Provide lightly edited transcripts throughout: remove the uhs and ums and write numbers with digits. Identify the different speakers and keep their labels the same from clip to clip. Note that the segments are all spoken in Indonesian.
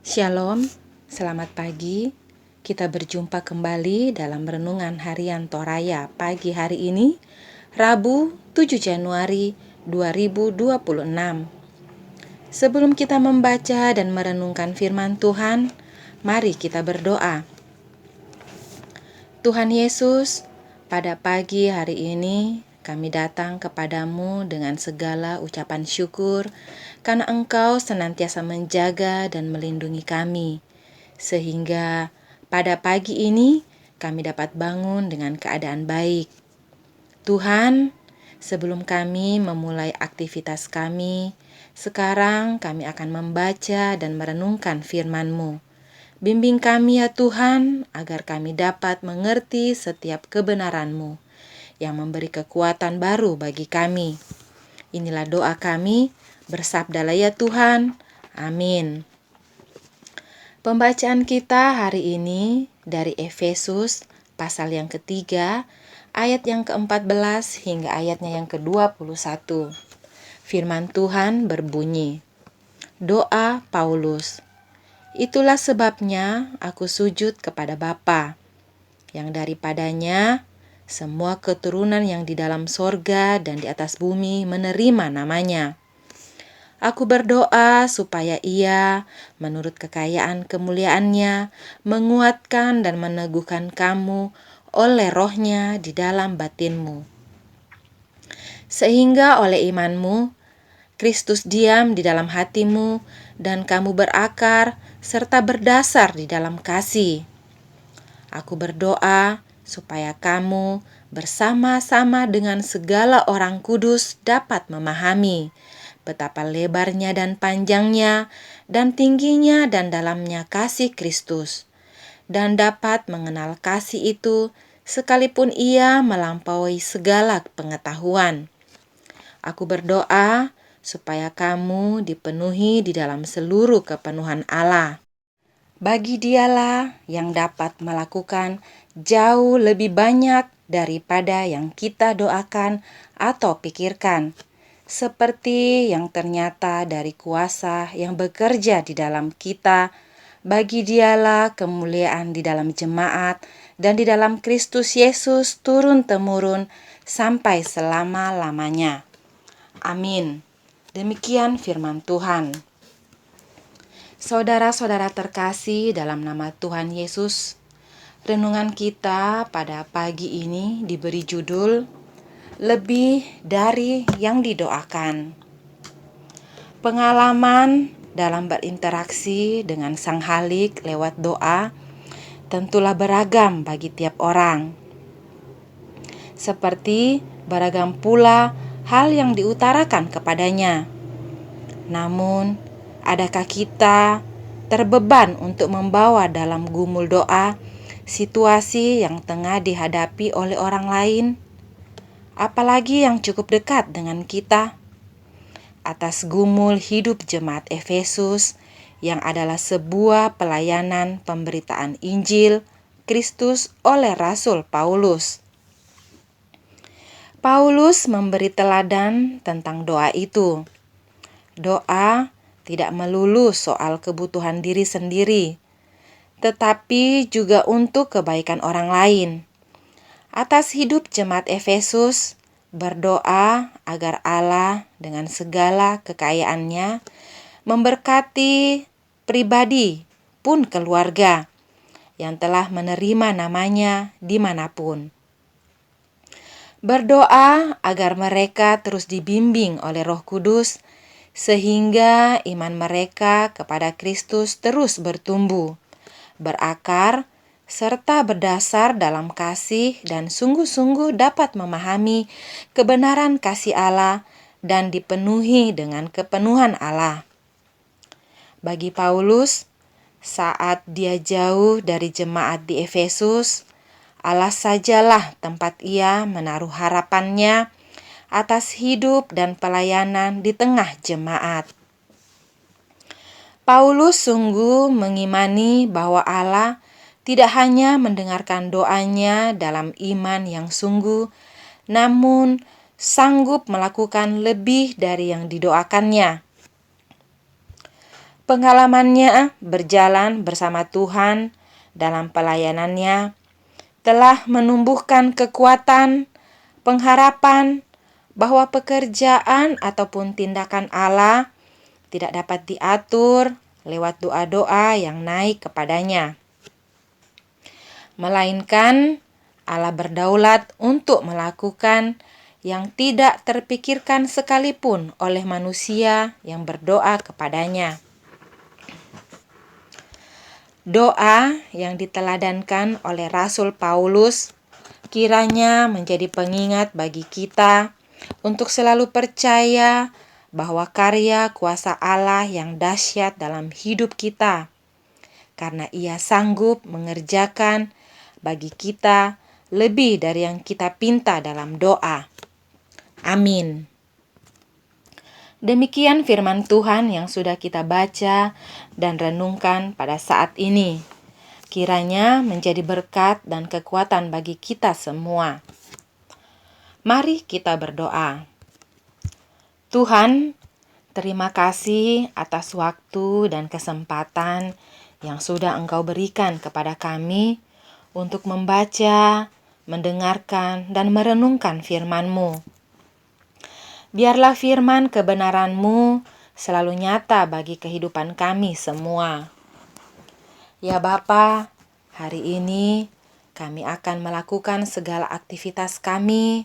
Speaker 1: Shalom, selamat pagi. Kita berjumpa kembali dalam renungan harian Toraya pagi hari ini, Rabu 7 Januari 2026. Sebelum kita membaca dan merenungkan firman Tuhan, mari kita berdoa. Tuhan Yesus, pada pagi hari ini kami datang kepadamu dengan segala ucapan syukur karena Engkau senantiasa menjaga dan melindungi kami, sehingga pada pagi ini kami dapat bangun dengan keadaan baik. Tuhan, sebelum kami memulai aktivitas kami, sekarang kami akan membaca dan merenungkan firman-Mu. Bimbing kami ya Tuhan, agar kami dapat mengerti setiap kebenaran-Mu yang memberi kekuatan baru bagi kami. Inilah doa kami, bersabdalah ya Tuhan. Amin. Pembacaan kita hari ini dari Efesus pasal yang ketiga, ayat yang ke-14 hingga ayatnya yang ke-21. Firman Tuhan berbunyi, doa Paulus. Itulah sebabnya aku sujud kepada Bapa, yang daripadanya semua keturunan yang di dalam sorga dan di atas bumi menerima namanya. Aku berdoa supaya Ia, menurut kekayaan kemuliaan-Nya, menguatkan dan meneguhkan kamu oleh Roh-Nya di dalam batinmu, sehingga oleh imanmu, Kristus diam di dalam hatimu dan kamu berakar serta berdasar di dalam kasih. Aku berdoa supaya kamu bersama-sama dengan segala orang kudus dapat memahami betapa lebarnya dan panjangnya dan tingginya dan dalamnya kasih Kristus, dan dapat mengenal kasih itu sekalipun ia melampaui segala pengetahuan. Aku berdoa supaya kamu dipenuhi di dalam seluruh kepenuhan Allah. Bagi Dialah yang dapat melakukan jauh lebih banyak daripada yang kita doakan atau pikirkan, seperti yang ternyata dari kuasa yang bekerja di dalam kita. Bagi Dialah kemuliaan di dalam jemaat dan di dalam Kristus Yesus turun-temurun sampai selama-lamanya. Amin. Demikian firman Tuhan. Saudara-saudara terkasih dalam nama Tuhan Yesus, renungan kita pada pagi ini diberi judul Lebih dari yang didoakan. Pengalaman dalam berinteraksi dengan Sang Halik lewat doa tentulah beragam bagi tiap orang. Seperti beragam pula hal yang diutarakan kepadanya. Namun, adakah kita terbeban untuk membawa dalam gumul doa situasi yang tengah dihadapi oleh orang lain, apalagi yang cukup dekat dengan kita? Atas gumul hidup jemaat Efesus yang adalah sebuah pelayanan pemberitaan Injil Kristus oleh Rasul Paulus. Paulus memberi teladan tentang doa itu. Doa tidak melulu soal kebutuhan diri sendiri, tetapi juga untuk kebaikan orang lain. Atas hidup jemaat Efesus, berdoa agar Allah dengan segala kekayaannya memberkati pribadi pun keluarga yang telah menerima namanya dimanapun. Berdoa agar mereka terus dibimbing oleh Roh Kudus sehingga iman mereka kepada Kristus terus bertumbuh, berakar, serta berdasar dalam kasih dan sungguh-sungguh dapat memahami kebenaran kasih Allah dan dipenuhi dengan kepenuhan Allah. Bagi Paulus, saat dia jauh dari jemaat di Efesus, Allah sajalah tempat ia menaruh harapannya atas hidup dan pelayanan di tengah jemaat. Paulus sungguh mengimani bahwa Allah tidak hanya mendengarkan doanya dalam iman yang sungguh, namun sanggup melakukan lebih dari yang didoakannya. Pengalamannya berjalan bersama Tuhan dalam pelayanannya telah menumbuhkan kekuatan, pengharapan bahwa pekerjaan ataupun tindakan Allah tidak dapat diatur lewat doa-doa yang naik kepadanya, melainkan Allah berdaulat untuk melakukan yang tidak terpikirkan sekalipun oleh manusia yang berdoa kepadanya. Doa yang diteladankan oleh Rasul Paulus kiranya menjadi pengingat bagi kita untuk selalu percaya bahwa karya kuasa Allah yang dahsyat dalam hidup kita, karena Ia sanggup mengerjakan bagi kita lebih dari yang kita pinta dalam doa. Amin. Demikian firman Tuhan yang sudah kita baca dan renungkan pada saat ini. Kiranya menjadi berkat dan kekuatan bagi kita semua. Mari kita berdoa. Tuhan, terima kasih atas waktu dan kesempatan yang sudah Engkau berikan kepada kami untuk membaca, mendengarkan, dan merenungkan firman-Mu. Biarlah firman kebenaran-Mu selalu nyata bagi kehidupan kami semua. Ya Bapa, hari ini kami akan melakukan segala aktivitas kami.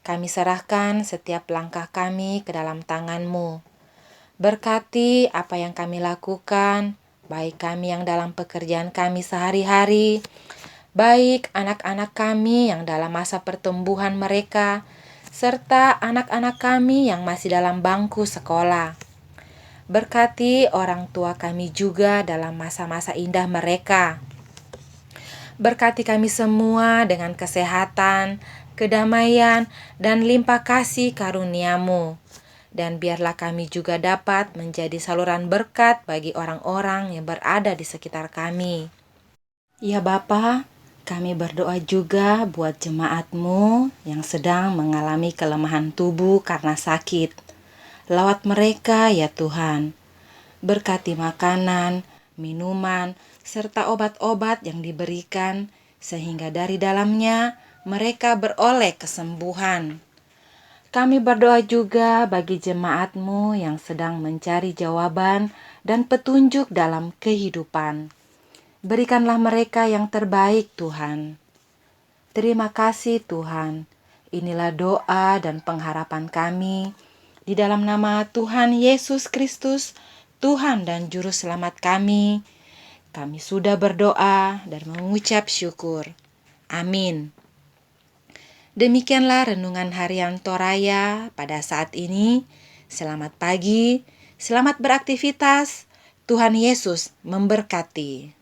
Speaker 1: Kami serahkan setiap langkah kami ke dalam tangan-Mu. Berkati apa yang kami lakukan, baik kami yang dalam pekerjaan kami sehari-hari, baik anak-anak kami yang dalam masa pertumbuhan mereka, serta anak-anak kami yang masih dalam bangku sekolah. Berkati orang tua kami juga dalam masa-masa indah mereka. Berkati kami semua dengan kesehatan, kedamaian, dan limpah kasih karunia-Mu. Dan biarlah kami juga dapat menjadi saluran berkat bagi orang-orang yang berada di sekitar kami. Ya Bapa, kami berdoa juga buat jemaat-Mu yang sedang mengalami kelemahan tubuh karena sakit. Lawat mereka ya Tuhan. Berkati makanan, minuman, serta obat-obat yang diberikan, sehingga dari dalamnya mereka beroleh kesembuhan. Kami berdoa juga bagi jemaat-Mu yang sedang mencari jawaban dan petunjuk dalam kehidupan. Berikanlah mereka yang terbaik, Tuhan. Terima kasih, Tuhan. Inilah doa dan pengharapan kami. Di dalam nama Tuhan Yesus Kristus, Tuhan dan Juru Selamat kami sudah berdoa dan mengucap syukur. Amin. Demikianlah renungan harian Toraya pada saat ini. Selamat pagi, selamat beraktivitas. Tuhan Yesus memberkati.